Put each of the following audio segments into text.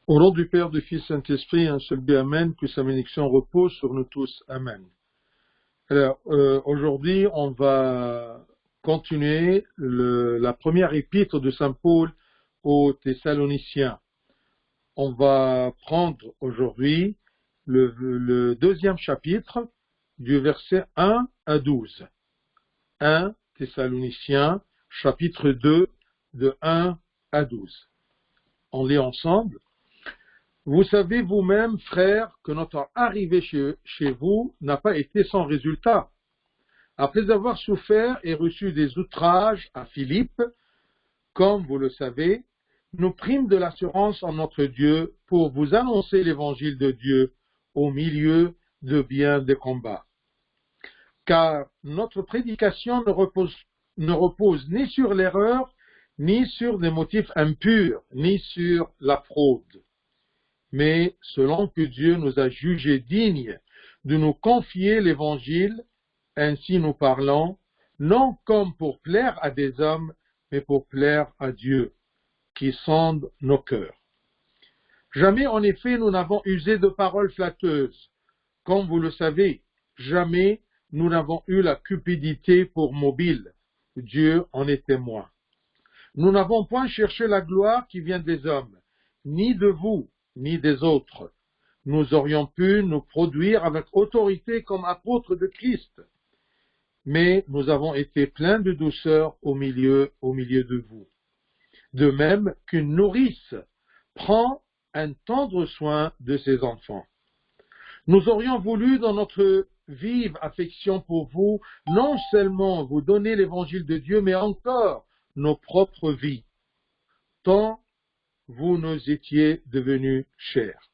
Au nom du Père, du Fils, Saint-Esprit, un seul bien, Amen, que sa bénédiction repose sur nous tous, Amen. Alors, aujourd'hui, on va continuer la première épître de Saint Paul aux Thessaloniciens. On va prendre aujourd'hui le deuxième chapitre du verset 1 à 12. 1 Thessaloniciens, chapitre 2, de 1 à 12. On lit ensemble. Vous savez vous-même, frères, que notre arrivée chez vous n'a pas été sans résultat. Après avoir souffert et reçu des outrages à Philippe, comme vous le savez, nous prîmes de l'assurance en notre Dieu pour vous annoncer l'évangile de Dieu au milieu de bien des combats. Car notre prédication ne repose ni sur l'erreur, ni sur des motifs impurs, ni sur la fraude. Mais selon que Dieu nous a jugés dignes de nous confier l'Évangile, ainsi nous parlons, non comme pour plaire à des hommes, mais pour plaire à Dieu, qui sonde nos cœurs. Jamais en effet nous n'avons usé de paroles flatteuses. Comme vous le savez, jamais nous n'avons eu la cupidité pour mobile. Dieu en est témoin. Nous n'avons point cherché la gloire qui vient des hommes, ni de vous, ni des autres. Nous aurions pu nous produire avec autorité comme apôtres de Christ, mais nous avons été pleins de douceur au milieu de vous. De même qu'une nourrice prend un tendre soin de ses enfants. Nous aurions voulu, dans notre vive affection pour vous, non seulement vous donner l'évangile de Dieu, mais encore nos propres vies, tant vous nous étiez devenus chers.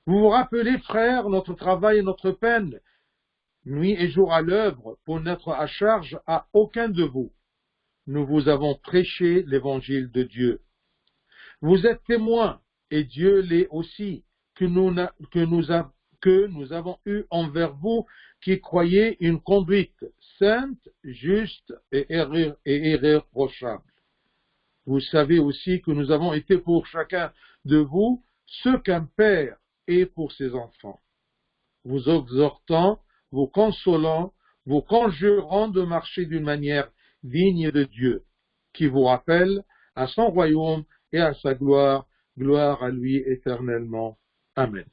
Vous vous rappelez, frères, notre travail et notre peine, nuit et jour à l'œuvre, pour n'être à charge à aucun de vous. Nous vous avons prêché l'évangile de Dieu. Vous êtes témoins, et Dieu l'est aussi, que nous avons eu envers vous qui croyez une conduite sainte, juste et irréprochable. Vous savez aussi que nous avons été pour chacun de vous ce qu'un père est pour ses enfants, vous exhortant, vous consolant, vous conjurant de marcher d'une manière digne de Dieu, qui vous rappelle à son royaume et à sa gloire, gloire à lui éternellement. Amen.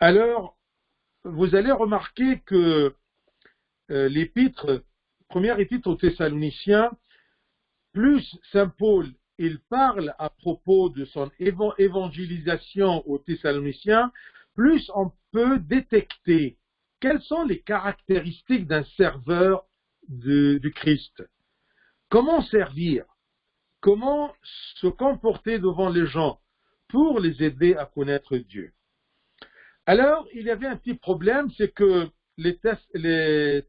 Alors, vous allez remarquer que première épître aux Thessaloniciens, plus Saint Paul il parle à propos de son évangélisation aux Thessaloniciens, plus on peut détecter quelles sont les caractéristiques d'un serveur du Christ. Comment servir? Comment se comporter devant les gens pour les aider à connaître Dieu? Alors, il y avait un petit problème, c'est que les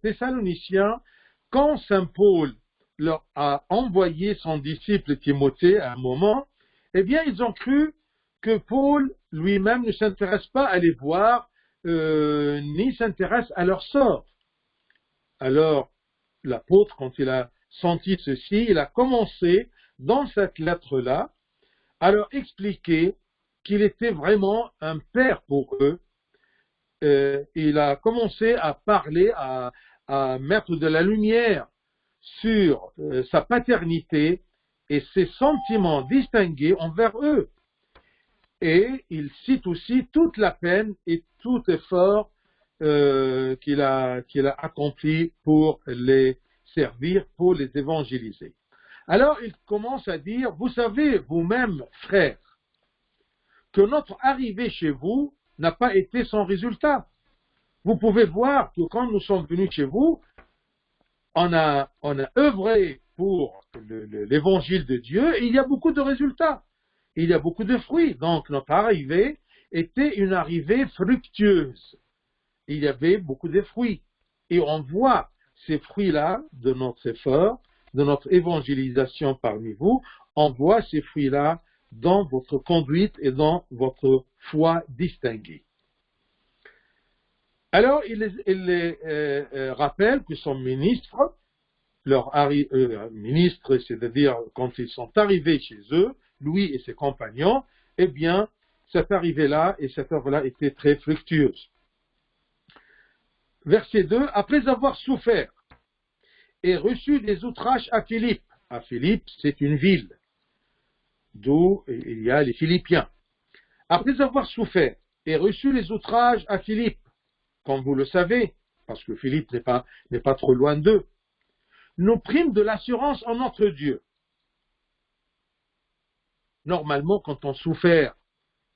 Thessaloniciens, quand Saint Paul leur a envoyé son disciple Timothée à un moment, eh bien, ils ont cru que Paul lui-même ne s'intéresse pas à les voir, ni s'intéresse à leur sort. Alors, l'apôtre, quand il a senti ceci, il a commencé, dans cette lettre-là, à leur expliquer qu'il était vraiment un père pour eux. Il a commencé à parler, à mettre de la lumière sur sa paternité et ses sentiments distingués envers eux. Et il cite aussi toute la peine et tout effort qu'il a accompli pour les servir, pour les évangéliser. Alors il commence à dire, vous savez vous-même, frères, que notre arrivée chez vous n'a pas été sans résultat. Vous pouvez voir que quand nous sommes venus chez vous, on a œuvré pour l'évangile de Dieu et il y a beaucoup de résultats. Il y a beaucoup de fruits. Donc notre arrivée était une arrivée fructueuse. Il y avait beaucoup de fruits. Et on voit ces fruits-là de notre effort, de notre évangélisation parmi vous, on voit ces fruits-là dans votre conduite et dans votre foi distinguée. Alors, il les rappelle que son ministre ministres, c'est-à-dire quand ils sont arrivés chez eux, lui et ses compagnons, eh bien, cette arrivée-là et cette œuvre-là était très fructueuse. Verset 2, après avoir souffert et reçu des outrages à Philippe. À Philippe, c'est une ville, d'où il y a les Philippiens. Après avoir souffert et reçu les outrages à Philippe, comme vous le savez, parce que Philippe n'est pas trop loin d'eux, nous prîmes de l'assurance en notre Dieu. Normalement, quand on souffre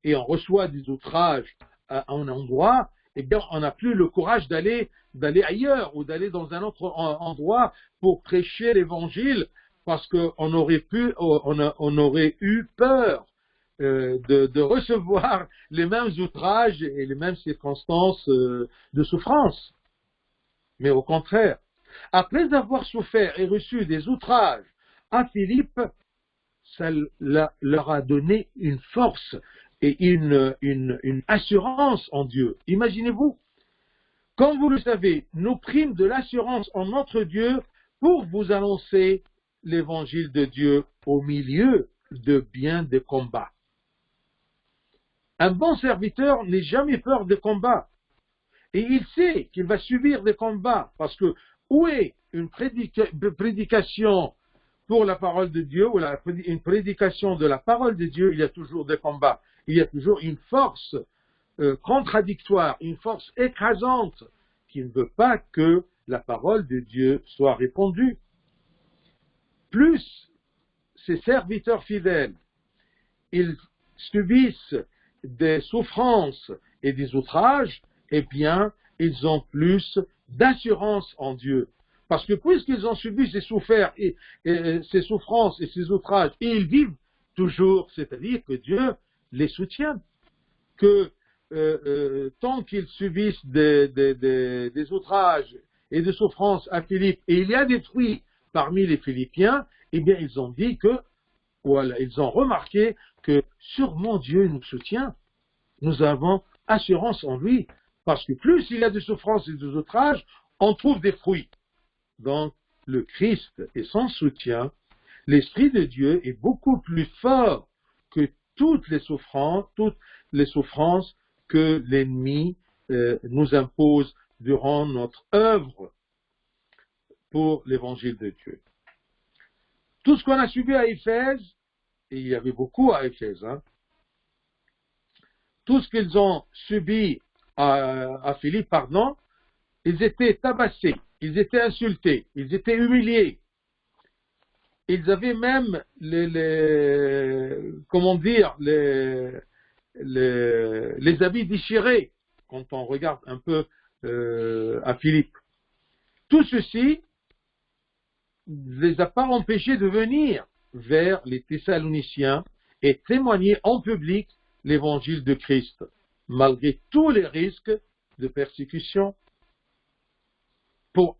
et on reçoit des outrages à un endroit, eh bien, on n'a plus le courage d'aller ailleurs ou d'aller dans un autre endroit pour prêcher l'évangile parce qu'on aurait eu peur de recevoir les mêmes outrages et les mêmes circonstances de souffrance. Mais au contraire, après avoir souffert et reçu des outrages à Philippe, ça leur a donné une force et une assurance en Dieu. Imaginez-vous, comme vous le savez, nous prîmes de l'assurance en notre Dieu pour vous annoncer l'évangile de Dieu au milieu de bien des combats. Un bon serviteur n'est jamais peur des combats. Et il sait qu'il va subir des combats, parce que où est une prédication pour la parole de Dieu, ou une prédication de la parole de Dieu, il y a toujours des combats. Il y a toujours une force contradictoire, une force écrasante, qui ne veut pas que la parole de Dieu soit répandue. Plus ces serviteurs fidèles, ils subissent des souffrances et des outrages, eh bien, ils ont plus d'assurance en Dieu. Parce que puisqu'ils ont subi ces souffrances et ces outrages, et ils vivent toujours, c'est-à-dire que Dieu les soutient. Que tant qu'ils subissent des outrages et des souffrances à Philippe, et il y a des fruits parmi les Philippiens, eh bien, ils ont dit que, voilà, ils ont remarqué que sûrement Dieu nous soutient. Nous avons assurance en lui. Parce que plus il y a de souffrances et de outrages, on trouve des fruits. Donc, le Christ et son soutien, l'Esprit de Dieu est beaucoup plus fort que toutes les souffrances que l'ennemi nous impose durant notre œuvre pour l'évangile de Dieu. Tout ce qu'on a subi à Éphèse, et il y avait beaucoup à Éphèse, tout ce qu'ils ont subi à Philippe, pardon, ils étaient tabassés, ils étaient insultés, ils étaient humiliés. Ils avaient même les habits déchirés, quand on regarde un peu à Philippe. Tout ceci ne les a pas empêchés de venir vers les Thessaloniciens et témoigner en public l'évangile de Christ, malgré tous les risques de persécution, pour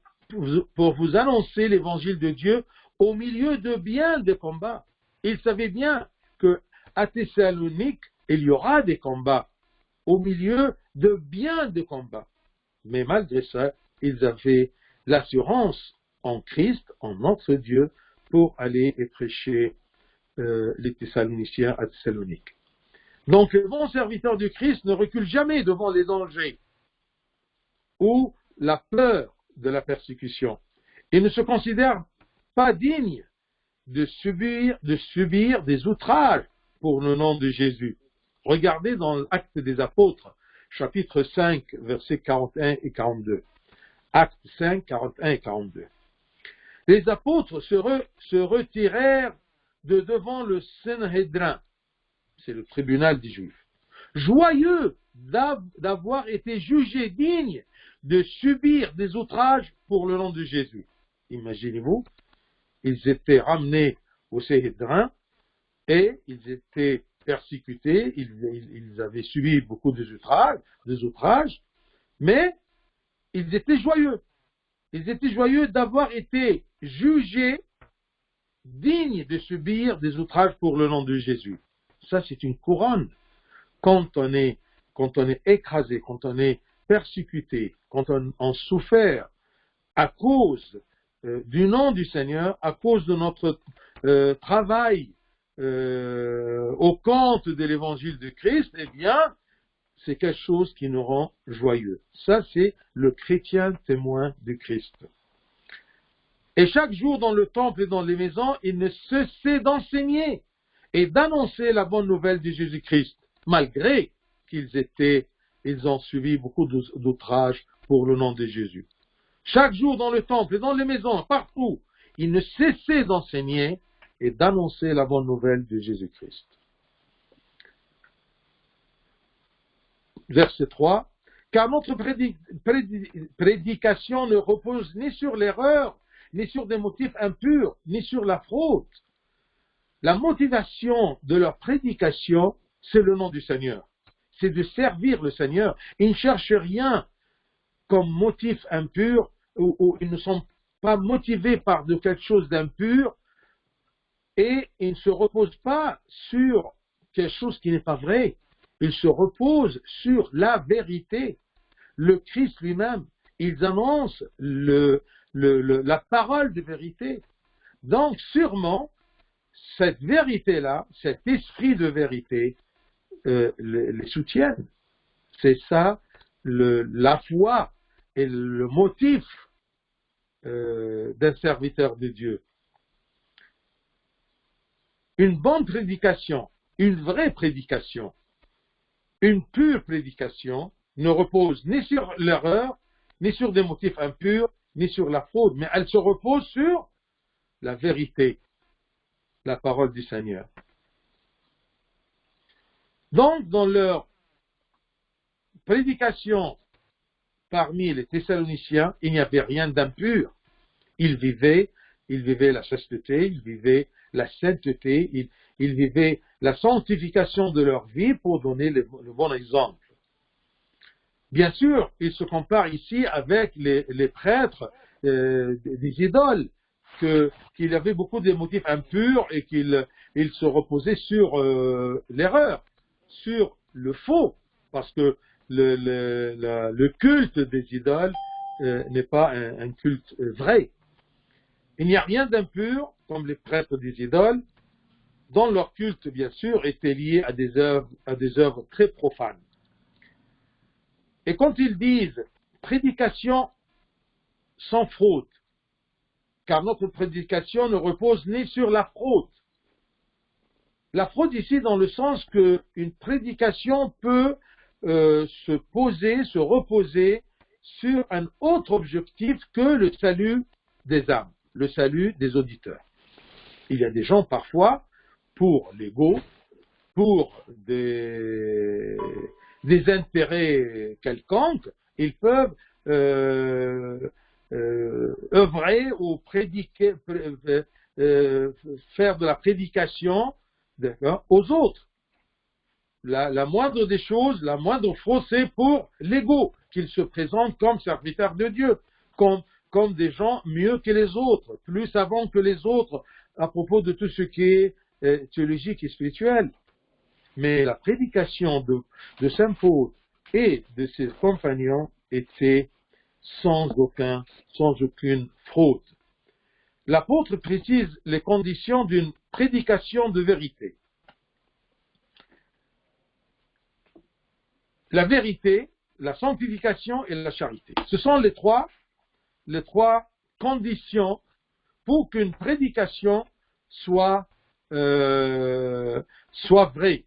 vous annoncer l'évangile de Dieu au milieu de bien des combats. Ils savaient bien qu'à Thessalonique, il y aura des combats, au milieu de bien des combats. Mais malgré ça, ils avaient l'assurance en Christ, en notre Dieu, pour aller et prêcher les Thessaloniciens à Thessalonique. Donc, le bon serviteur du Christ ne recule jamais devant les dangers ou la peur de la persécution. Il ne se considère pas digne de subir des outrages pour le nom de Jésus. Regardez dans l'Acte des Apôtres, chapitre 5, versets 41 et 42. Acte 5, 41 et 42. Les apôtres se retirèrent de devant le Sanhédrin, c'est le tribunal des Juifs, joyeux d'avoir été jugés dignes de subir des outrages pour le nom de Jésus. Imaginez-vous, ils étaient ramenés au Sanhédrin et ils étaient persécutés, ils avaient subi beaucoup des outrages, mais ils étaient joyeux. Ils étaient joyeux d'avoir été jugés dignes de subir des outrages pour le nom de Jésus. Ça, c'est une couronne. Quand on est écrasé, quand on est persécuté, quand on souffert à cause du nom du Seigneur, à cause de notre travail au compte de l'évangile de Christ, eh bien, c'est quelque chose qui nous rend joyeux. Ça, c'est le chrétien témoin du Christ. Et chaque jour dans le temple et dans les maisons, il ne cessait d'enseigner et d'annoncer la bonne nouvelle de Jésus-Christ, malgré ils ont subi beaucoup d'outrages pour le nom de Jésus. Chaque jour dans le temple et dans les maisons, partout, il ne cessait d'enseigner et d'annoncer la bonne nouvelle de Jésus-Christ. Verset 3. Car notre prédication ne repose ni sur l'erreur, ni sur des motifs impurs, ni sur la fraude. La motivation de leur prédication, c'est le nom du Seigneur. C'est de servir le Seigneur. Ils ne cherchent rien comme motif impur, ou ils ne sont pas motivés par de quelque chose d'impur, et ils ne se reposent pas sur quelque chose qui n'est pas vrai. Ils se reposent sur la vérité. Le Christ lui-même, ils annoncent la parole de vérité. Donc, sûrement, cette vérité-là, cet esprit de vérité, les soutiennent. C'est ça, la foi et le motif d'un serviteur de Dieu. Une bonne prédication, une vraie prédication, une pure prédication ne repose ni sur l'erreur, ni sur des motifs impurs, ni sur la fraude, mais elle se repose sur la vérité, la parole du Seigneur. Donc, dans leur prédication parmi les Thessaloniciens, il n'y avait rien d'impur. Ils vivaient la chasteté, ils vivaient la sainteté, ils vivaient la sanctification de leur vie pour donner le bon exemple. Bien sûr, ils se comparent ici avec les prêtres des idoles, qu'il y avait beaucoup de motifs impurs et qu'ils se reposaient sur l'erreur, sur le faux, parce que le culte des idoles n'est pas un culte vrai. Il n'y a rien d'impur, comme les prêtres des idoles, dont leur culte, bien sûr, était lié à des œuvres très profanes. Et quand ils disent prédication sans fraude, car notre prédication ne repose ni sur la fraude. La fraude ici dans le sens qu'une prédication peut se reposer sur un autre objectif que le salut des âmes, le salut des auditeurs. Il y a des gens parfois, pour l'ego, pour des intérêts quelconques, ils peuvent œuvrer ou prédiquer, faire de la prédication aux autres. La moindre des choses, la moindre fraude, c'est pour l'ego, qu'ils se présentent comme serviteurs de Dieu, comme des gens mieux que les autres, plus savants que les autres, à propos de tout ce qui est théologique et spirituel. Mais la prédication de Saint Paul et de ses compagnons était sans aucune fraude. L'apôtre précise les conditions d'une prédication de vérité. La vérité, la sanctification et la charité. Ce sont les trois conditions pour qu'une prédication soit vraie,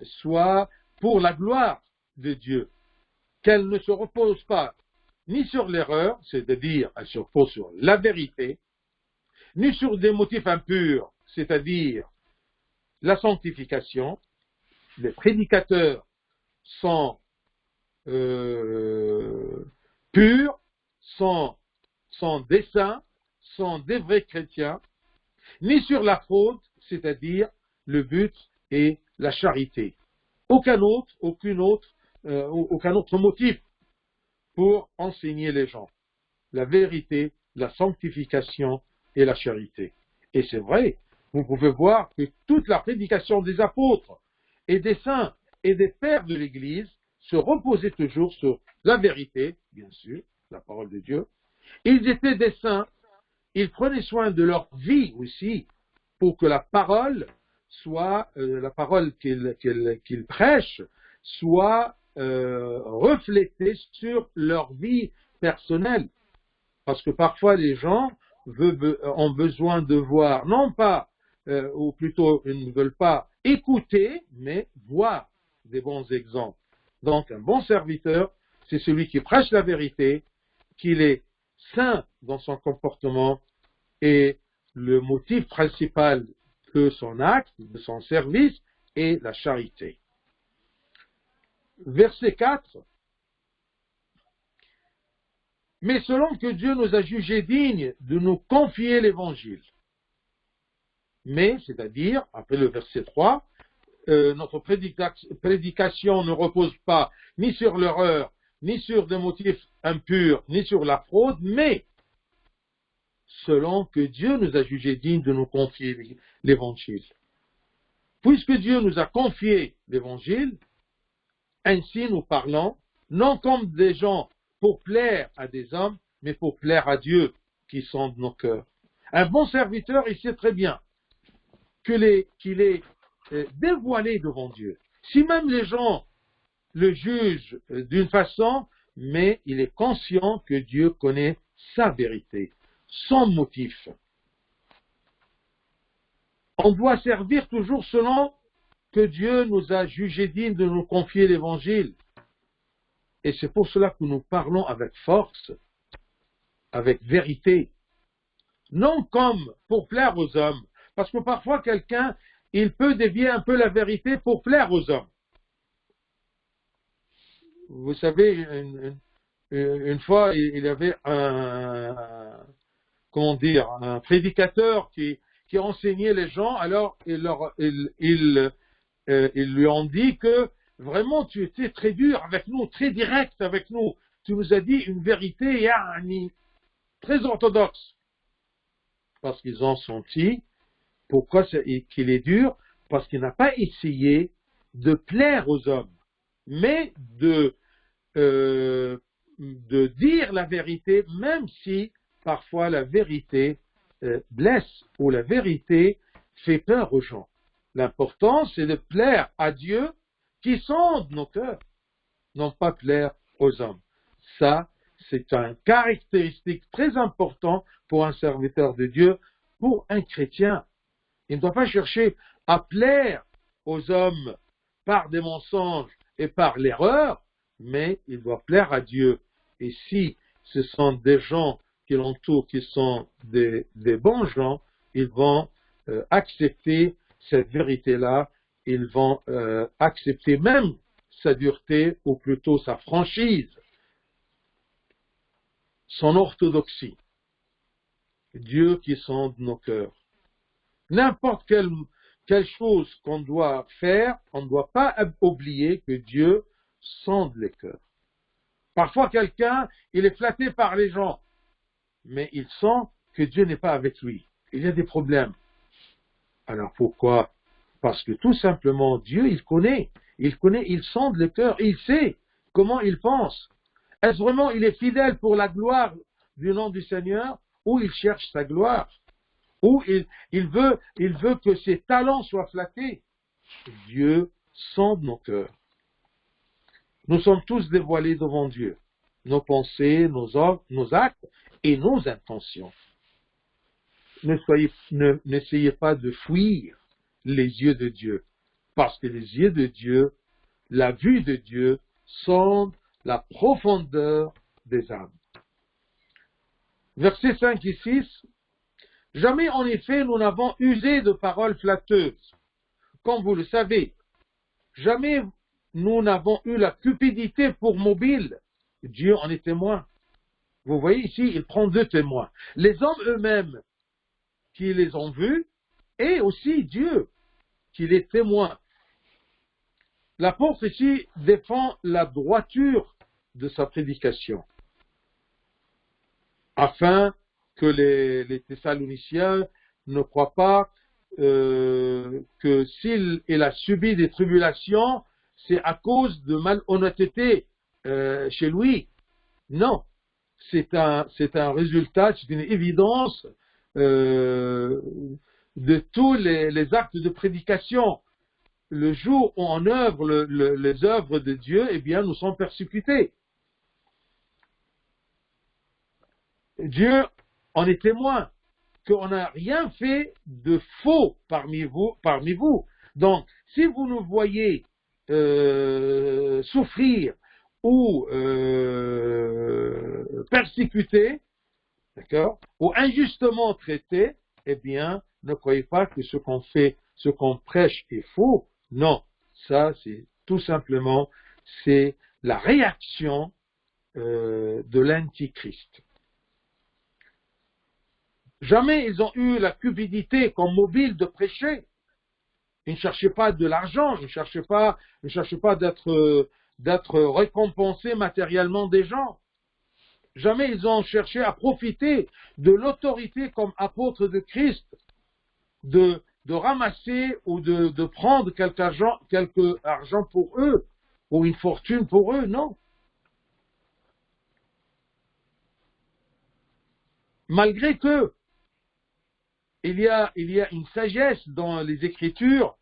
soit pour la gloire de Dieu, qu'elle ne se repose pas ni sur l'erreur, c'est-à-dire elle se repose sur la vérité, ni sur des motifs impurs, c'est-à-dire la sanctification. Les prédicateurs sont purs, sont des saints, sont des vrais chrétiens, ni sur la fraude, c'est-à-dire le but est la charité. Aucun autre motif pour enseigner les gens. La vérité, la sanctification et la charité. Et c'est vrai, vous pouvez voir que toute la prédication des apôtres et des saints et des pères de l'Église se reposait toujours sur la vérité, bien sûr, la parole de Dieu. Ils étaient des saints ils prenaient soin de leur vie aussi, pour que la parole soit, la parole qu'ils prêchent, soit reflétée sur leur vie personnelle. Parce que parfois les gens ont besoin de voir, non pas, ou plutôt ils ne veulent pas écouter, mais voir des bons exemples. Donc un bon serviteur, c'est celui qui prêche la vérité, qu'il est saint dans son comportement, et le motif principal de son acte, de son service, est la charité. Verset 4. Mais selon que Dieu nous a jugés dignes de nous confier l'évangile. Mais, c'est-à-dire, après le verset 3, notre prédication ne repose pas ni sur l'erreur, ni sur des motifs impurs, ni sur la fraude, mais selon que Dieu nous a jugés dignes de nous confier l'évangile. Puisque Dieu nous a confié l'évangile, ainsi nous parlons, non comme des gens pour plaire à des hommes, mais pour plaire à Dieu qui sonde nos cœurs. Un bon serviteur, il sait très bien qu'il est dévoilé devant Dieu. Si même les gens le jugent d'une façon, mais il est conscient que Dieu connaît sa vérité, son motif. On doit servir toujours selon que Dieu nous a jugés dignes de nous confier l'évangile. Et c'est pour cela que nous parlons avec force, avec vérité. Non comme pour plaire aux hommes. Parce que parfois quelqu'un, il peut dévier un peu la vérité pour plaire aux hommes. Vous savez, une fois, il y avait un prédicateur qui enseignait les gens, alors ils lui ont dit que vraiment tu étais très dur avec nous, très direct avec nous. Tu nous as dit une vérité très orthodoxe. Parce qu'ils ont senti pourquoi qu'il est dur, parce qu'il n'a pas essayé de plaire aux hommes, mais de dire la vérité, même si parfois la vérité blesse ou la vérité fait peur aux gens. L'important, c'est de plaire à Dieu qui sonde nos cœurs, non pas plaire aux hommes. Ça, c'est une caractéristique très importante pour un serviteur de Dieu, pour un chrétien. Il ne doit pas chercher à plaire aux hommes par des mensonges et par l'erreur, mais il doit plaire à Dieu. Et si ce sont des gens qui l'entourent, qui sont des bons gens, ils vont accepter cette vérité-là, ils vont accepter même sa dureté, ou plutôt sa franchise, son orthodoxie. Dieu qui sonde nos cœurs. N'importe quelle chose qu'on doit faire, on ne doit pas oublier que Dieu sonde les cœurs. Parfois quelqu'un, il est flatté par les gens, mais il sent que Dieu n'est pas avec lui. Il y a des problèmes. Alors pourquoi? Parce que tout simplement, Dieu, il connaît, il sonde le cœur, il sait comment il pense. Est-ce vraiment il est fidèle pour la gloire du nom du Seigneur, ou il cherche sa gloire, ou il veut que ses talents soient flattés? Dieu sonde nos cœurs. Nous sommes tous dévoilés devant Dieu, nos pensées, nos actes et nos intentions. N'essayez pas de fuir les yeux de Dieu, parce que les yeux de Dieu, la vue de Dieu, sondent la profondeur des âmes. Versets 5 et 6. Jamais en effet nous n'avons usé de paroles flatteuses. Comme vous le savez, jamais nous n'avons eu la cupidité pour mobile. Dieu en est témoin. Vous voyez ici, il prend deux témoins. Les hommes eux-mêmes qui les ont vus, et aussi Dieu qui les témoin. L'apôtre ici défend la droiture de sa prédication, afin que les Thessaloniciens ne croient pas que s'il a subi des tribulations, c'est à cause de malhonnêteté chez lui. Non, c'est un résultat, c'est une évidence de tous les actes de prédication. Le jour où on œuvre les œuvres de Dieu, eh bien, nous sommes persécutés. Dieu en est témoin qu'on n'a rien fait de faux parmi vous. Donc, si vous nous voyez souffrir ou persécuter, d'accord, ou injustement traiter, eh bien, ne croyez pas que ce qu'on fait, ce qu'on prêche est faux. Non, ça, c'est tout simplement, c'est la réaction de l'Antichrist. Jamais ils ont eu la cupidité comme mobile de prêcher. Ils ne cherchaient pas de l'argent, ils ne cherchaient pas d'être récompensés matériellement des gens. Jamais ils ont cherché à profiter de l'autorité comme apôtre de Christ, de ramasser ou de prendre quelque argent pour eux, ou une fortune pour eux, non. Malgré que il y a une sagesse dans les Écritures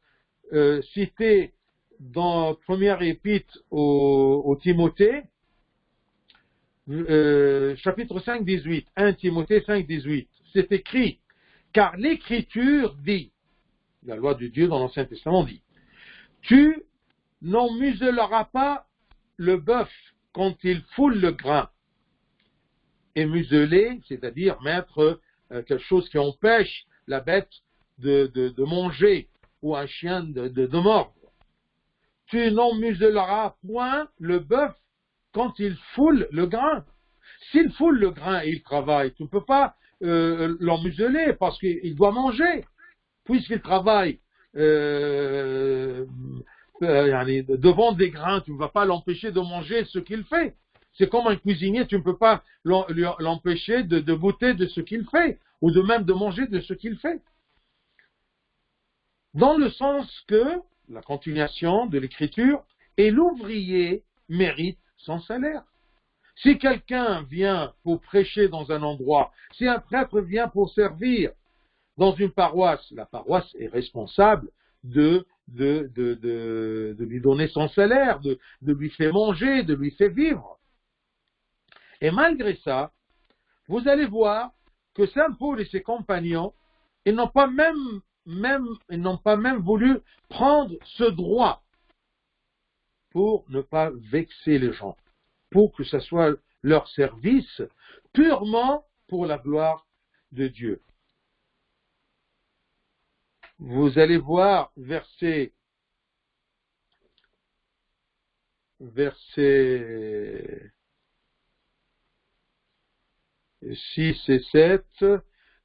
citée dans la première épître au Timothée, chapitre 5, 18, 1 Timothée 5, 18, c'est écrit, car l'Écriture dit, la loi de Dieu dans l'Ancien Testament dit, tu n'en muselleras pas le bœuf quand il foule le grain. Et museler, c'est-à-dire mettre quelque chose qui empêche la bête de manger ou un chien de mordre. Tu n'en muselleras point le bœuf quand il foule le grain. S'il foule le grain et il travaille, tu ne peux pas l'en museler parce qu'il doit manger. Puisqu'il travaille devant des grains, tu ne vas pas l'empêcher de manger ce qu'il fait. C'est comme un cuisinier, tu ne peux pas l'empêcher de goûter de ce qu'il fait, ou de même de manger de ce qu'il fait. Dans le sens que, la continuation de l'écriture, et l'ouvrier mérite son salaire. Si quelqu'un vient pour prêcher dans un endroit, si un prêtre vient pour servir dans une paroisse, la paroisse est responsable de lui donner son salaire, de lui faire manger, de lui faire vivre. Et malgré ça, vous allez voir que Saint Paul et ses compagnons, ils n'ont pas même voulu prendre ce droit pour ne pas vexer les gens, pour que ce soit leur service purement pour la gloire de Dieu. Vous allez voir verset 6 et 7,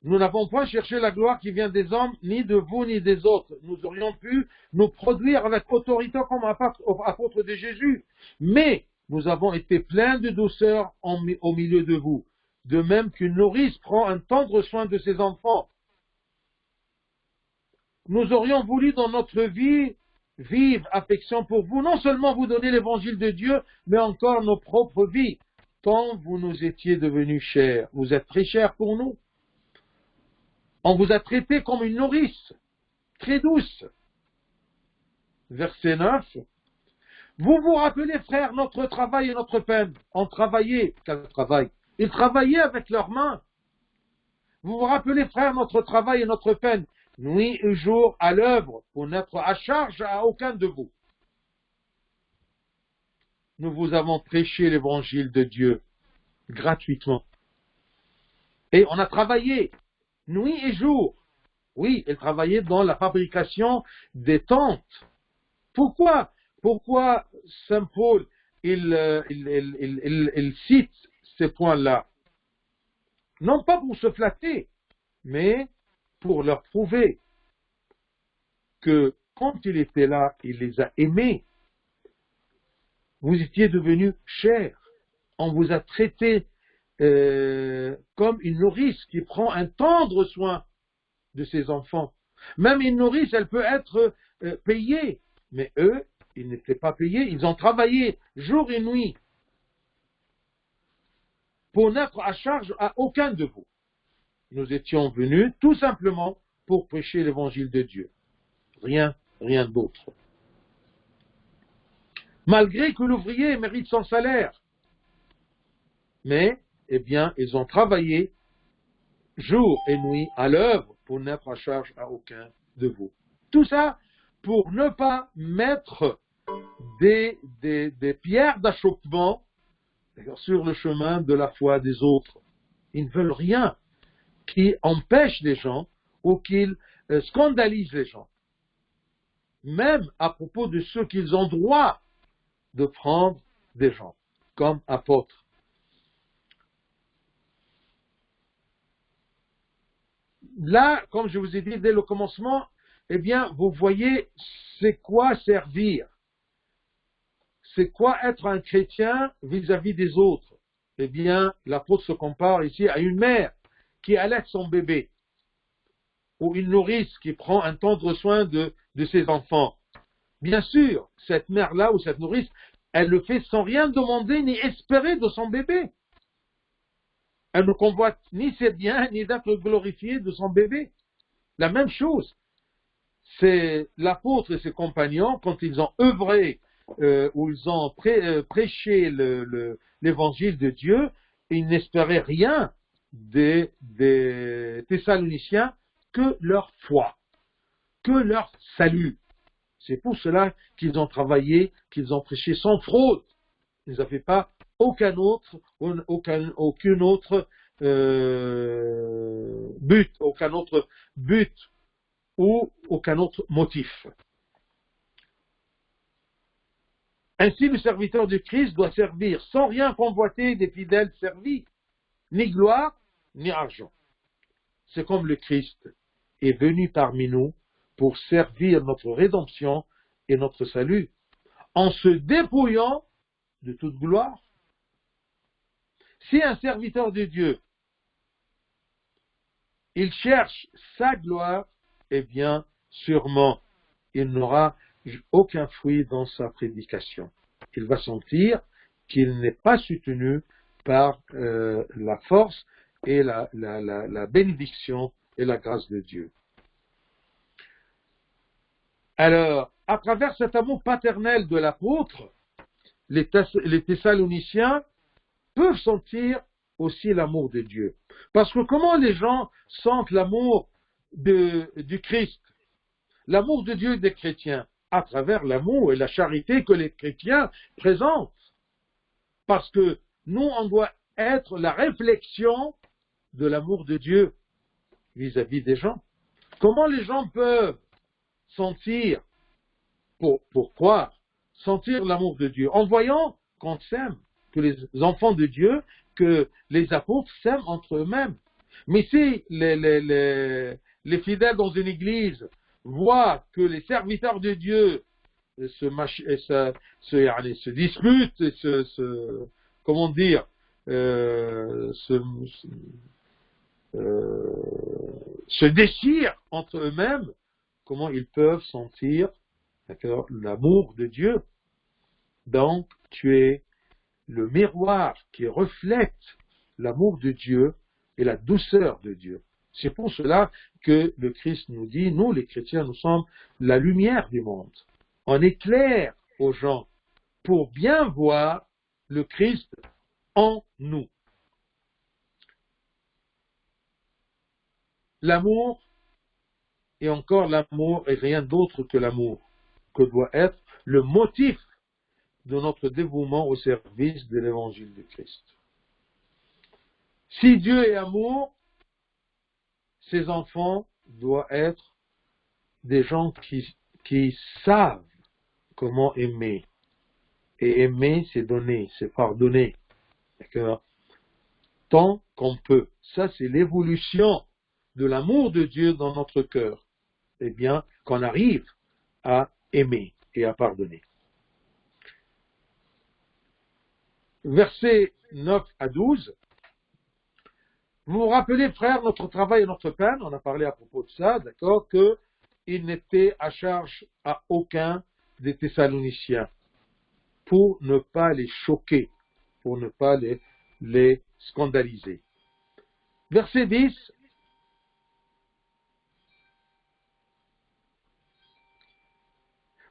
nous n'avons point cherché la gloire qui vient des hommes, ni de vous, ni des autres. Nous aurions pu nous produire avec autorité comme apôtres de Jésus. Mais nous avons été pleins de douceur au milieu de vous. De même qu'une nourrice prend un tendre soin de ses enfants. Nous aurions voulu dans notre vie vivre affection pour vous, non seulement vous donner l'évangile de Dieu, mais encore nos propres vies. Tant vous nous étiez devenus chers, vous êtes très chers pour nous. On vous a traité comme une nourrice, très douce. Verset 9. Vous vous rappelez, frères, notre travail et notre peine. On travaillait, quel travail? Ils travaillaient avec leurs mains. Vous vous rappelez, frères, notre travail et notre peine, nuit et jour à l'œuvre, pour n'être à charge à aucun de vous. Nous vous avons prêché l'évangile de Dieu gratuitement. Et on a travaillé nuit et jour. Oui, ils travaillaient dans la fabrication des tentes. Pourquoi Saint Paul il cite ces points-là? Non pas pour se flatter, mais pour leur prouver que quand il était là, il les a aimés. Vous étiez devenus chers. On vous a traité comme une nourrice qui prend un tendre soin de ses enfants. Même une nourrice, elle peut être payée. Mais eux, ils n'étaient pas payés. Ils ont travaillé jour et nuit pour n'être à charge à aucun de vous. nous étions venus tout simplement pour prêcher l'évangile de Dieu. Rien d'autre. Malgré que l'ouvrier mérite son salaire. Mais, eh bien, ils ont travaillé jour et nuit à l'œuvre pour n'être à charge à aucun de vous. Tout ça pour ne pas mettre des pierres d'achoppement sur le chemin de la foi des autres. Ils ne veulent rien qui empêche les gens ou qui scandalise les gens. Même à propos de ceux qu'ils ont droit de prendre des gens comme apôtres. Là, comme je vous ai dit dès le commencement, eh bien, vous voyez, c'est quoi servir? C'est quoi être un chrétien vis-à-vis des autres? Eh bien, l'apôtre se compare ici à une mère qui allaite son bébé, ou une nourrice qui prend un tendre soin de ses enfants. Bien sûr, cette mère-là ou cette nourrice, elle le fait sans rien demander ni espérer de son bébé. Elle ne convoite ni ses biens, ni d'être glorifiée de son bébé. La même chose. C'est l'apôtre et ses compagnons, quand ils ont œuvré, ou ils ont prêché l'évangile de Dieu, ils n'espéraient rien des Thessaloniciens que leur foi, que leur salut. C'est pour cela qu'ils ont travaillé, qu'ils ont prêché sans fraude. Ils n'avaient pas aucun autre but ou aucun autre motif. Ainsi, le serviteur du Christ doit servir sans rien convoiter des fidèles servis, ni gloire, ni argent. C'est comme le Christ est venu parmi nous pour servir notre rédemption et notre salut, en se dépouillant de toute gloire. Si un serviteur de Dieu, il cherche sa gloire, eh bien, sûrement, il n'aura aucun fruit dans sa prédication. Il va sentir qu'il n'est pas soutenu par la force et la bénédiction et la grâce de Dieu. Alors, à travers cet amour paternel de l'apôtre, les Thessaloniciens peuvent sentir aussi l'amour de Dieu. Parce que comment les gens sentent l'amour du Christ, l'amour de Dieu des chrétiens? À travers l'amour et la charité que les chrétiens présentent. Parce que nous, on doit être la réflexion de l'amour de Dieu vis-à-vis des gens. Comment les gens peuvent sentir, pour croire, sentir l'amour de Dieu? En voyant qu'on s'aime, que les enfants de Dieu, que les apôtres s'aiment entre eux-mêmes. Mais si les fidèles dans une église voient que les serviteurs de Dieu se disputent, et se déchirent entre eux-mêmes, comment ils peuvent sentir l'amour de Dieu? Donc, tu es le miroir qui reflète l'amour de Dieu et la douceur de Dieu. C'est pour cela que le Christ nous dit, nous les chrétiens, nous sommes la lumière du monde. On éclaire aux gens pour bien voir le Christ en nous. L'amour, et encore l'amour est rien d'autre que l'amour, que doit être le motif de notre dévouement au service de l'évangile du Christ. Si Dieu est amour, ses enfants doivent être des gens qui savent comment aimer. Et aimer, c'est donner, c'est pardonner. D'accord? Tant qu'on peut. Ça, c'est l'évolution de l'amour de Dieu dans notre cœur. Eh bien, qu'on arrive à aimer et à pardonner. Versets 9 à 12. Vous vous rappelez, frères, notre travail et notre peine, on a parlé à propos de ça, d'accord, qu'il n'était à charge à aucun des Thessaloniciens, pour ne pas les choquer, pour ne pas les scandaliser. Verset 10,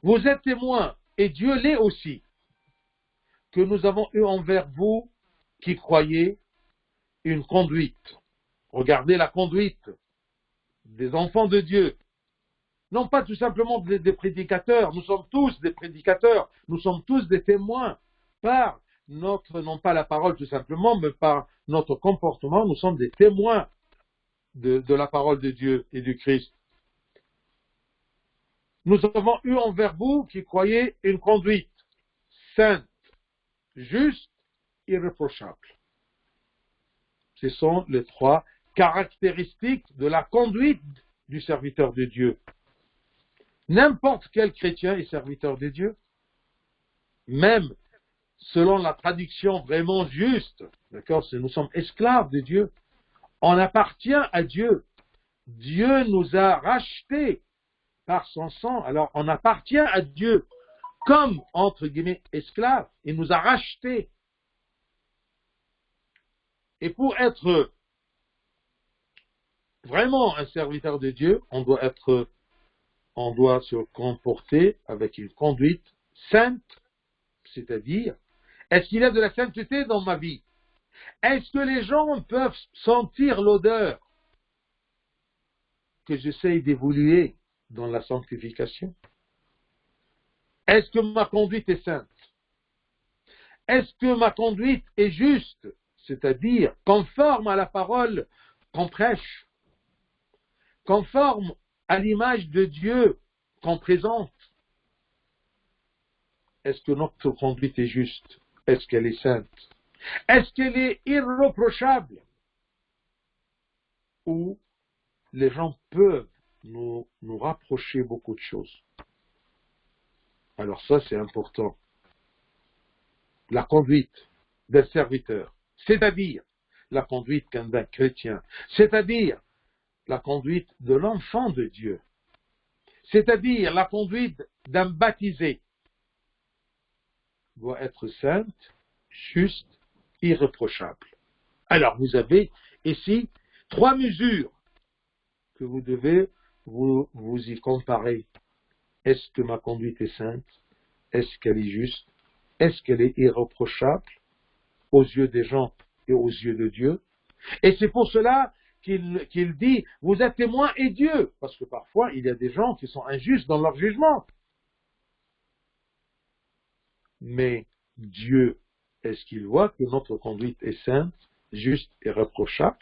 Vous êtes témoins, et Dieu l'est aussi, que nous avons eu envers vous qui croyez une conduite. Regardez la conduite des enfants de Dieu. Non pas tout simplement des prédicateurs, nous sommes tous des prédicateurs, nous sommes tous des témoins par notre, non pas la parole tout simplement, mais par notre comportement, nous sommes des témoins de la parole de Dieu et du Christ. Nous avons eu envers vous qui croyez une conduite sainte, juste, irréprochable. Ce sont les trois caractéristiques de la conduite du serviteur de Dieu. N'importe quel chrétien est serviteur de Dieu, même selon la traduction vraiment juste, d'accord, nous sommes esclaves de Dieu, on appartient à Dieu. Dieu nous a rachetés par son sang, alors on appartient à Dieu comme, entre guillemets, esclaves, il nous a rachetés. Et pour être vraiment un serviteur de Dieu, on doit se comporter avec une conduite sainte, c'est-à-dire, est-ce qu'il y a de la sainteté dans ma vie? Est-ce que les gens peuvent sentir l'odeur que j'essaye d'évoluer dans la sanctification? Est-ce que ma conduite est sainte? Est-ce que ma conduite est juste, c'est-à-dire conforme à la parole qu'on prêche, conforme à l'image de Dieu qu'on présente? Est-ce que notre conduite est juste? Est-ce qu'elle est sainte? Est-ce qu'elle est irréprochable? Ou les gens peuvent nous rapprocher beaucoup de choses? Alors ça, c'est important. La conduite d'un serviteur, c'est-à-dire la conduite d'un chrétien, c'est-à-dire la conduite de l'enfant de Dieu, c'est-à-dire la conduite d'un baptisé, doit être sainte, juste, irréprochable. Alors, vous avez ici 3 mesures que vous devez vous y comparer. Est-ce que ma conduite est sainte? Est-ce qu'elle est juste? Est-ce qu'elle est irréprochable aux yeux des gens et aux yeux de Dieu? Et c'est pour cela qu'il dit, vous êtes témoins et Dieu, parce que parfois il y a des gens qui sont injustes dans leur jugement. Mais Dieu, est-ce qu'il voit que notre conduite est sainte, juste et irréprochable?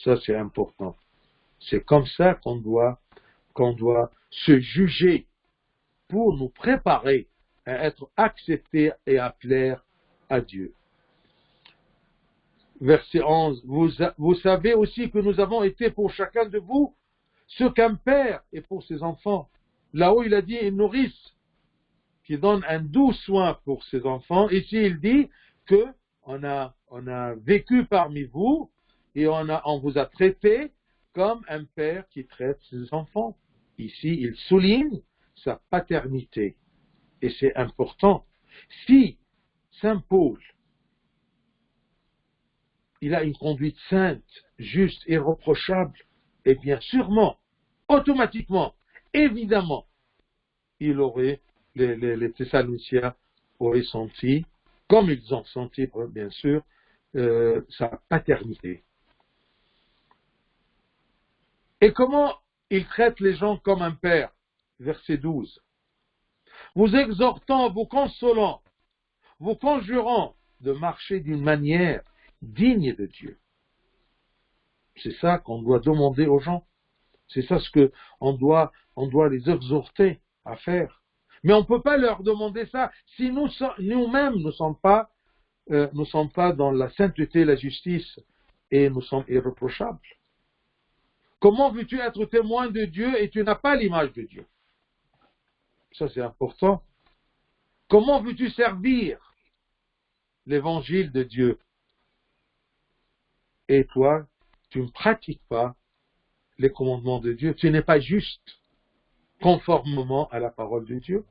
Ça, c'est important. C'est comme ça qu'on doit se juger pour nous préparer à être acceptés et à plaire à Dieu. Verset 11, vous savez aussi que nous avons été pour chacun de vous ce qu'un père est pour ses enfants. Là-haut, il a dit une nourrice qui donne un doux soin pour ses enfants. Ici, il dit que on a vécu parmi vous et on vous a traité comme un père qui traite ses enfants. Ici, il souligne sa paternité. Et c'est important. Si Saint Paul, il a une conduite sainte, juste, irréprochable, eh bien sûrement, automatiquement, évidemment, les Thessaloniciens auraient senti, comme ils ont senti bien sûr, sa paternité. Et comment il traite les gens comme un père? Verset 12. Vous exhortant, vous consolant, vous conjurant de marcher d'une manière digne de Dieu. C'est ça qu'on doit demander aux gens. C'est ça ce qu'on doit les exhorter à faire. Mais on ne peut pas leur demander ça si nous-mêmes ne sommes pas dans la sainteté, la justice, et nous sommes irréprochables. Comment veux-tu être témoin de Dieu et tu n'as pas l'image de Dieu? Ça, c'est important. Comment veux-tu servir l'évangile de Dieu? Et toi, tu ne pratiques pas les commandements de Dieu. Tu n'es pas juste conformément à la parole de Dieu.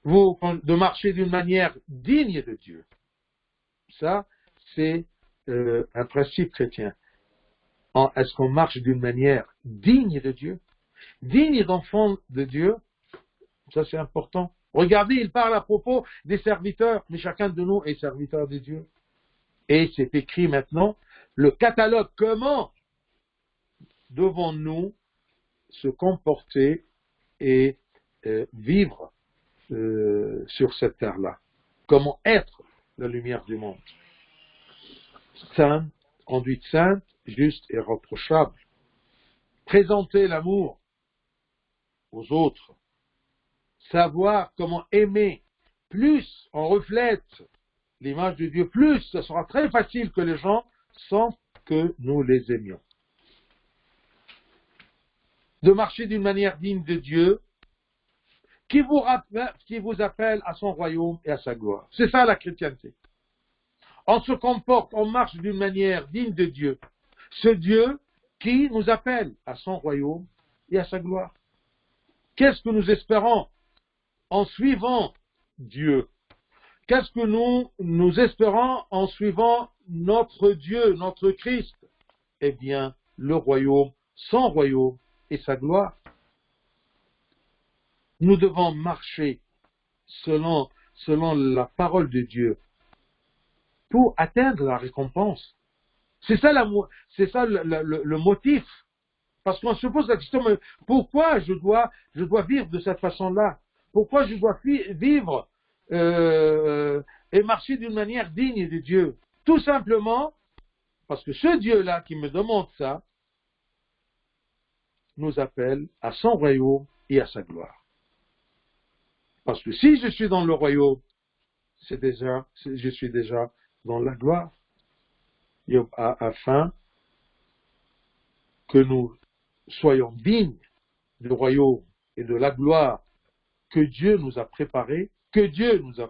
De marcher d'une manière digne de Dieu. Ça, c'est un principe chrétien. Est-ce qu'on marche d'une manière digne de Dieu? Dignes d'enfants de Dieu, ça c'est important. Regardez, il parle à propos des serviteurs, mais chacun de nous est serviteur de Dieu. Et c'est écrit maintenant, le catalogue, comment devons-nous se comporter et vivre sur cette terre-là. Comment être la lumière du monde. Sainte, conduite sainte, juste et reprochable. Présenter l'amour aux autres. Savoir comment aimer. Plus on reflète l'image de Dieu, plus ce sera très facile que les gens sentent que nous les aimions. De marcher d'une manière digne de Dieu, qui vous appelle à son royaume et à sa gloire. C'est ça la chrétienté. On se comporte, on marche d'une manière digne de Dieu. Ce Dieu qui nous appelle à son royaume et à sa gloire. Qu'est-ce que nous espérons en suivant Dieu? Qu'est-ce que nous espérons en suivant notre Dieu, notre Christ? Eh bien, le royaume, son royaume et sa gloire. Nous devons marcher selon la parole de Dieu pour atteindre la récompense. C'est ça, le motif. Parce qu'on se pose la question, mais pourquoi je dois vivre de cette façon-là? Pourquoi je dois vivre et marcher d'une manière digne de Dieu? Tout simplement parce que ce Dieu-là qui me demande ça nous appelle à son royaume et à sa gloire. Parce que si je suis dans le royaume, je suis déjà dans la gloire. Afin que nous soyons dignes du royaume et de la gloire que Dieu nous a préparé, que Dieu nous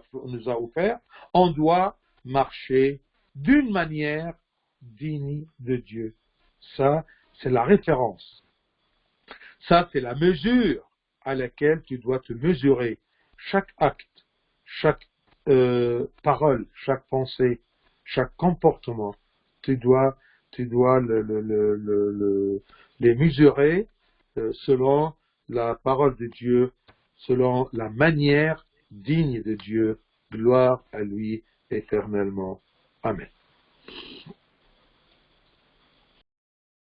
a offert, on doit marcher d'une manière digne de Dieu. Ça, c'est la référence. Ça, c'est la mesure à laquelle tu dois te mesurer. Chaque acte, chaque parole, chaque pensée, chaque comportement, tu dois les mesurer selon la parole de Dieu, selon la manière digne de Dieu. Gloire à lui éternellement. Amen.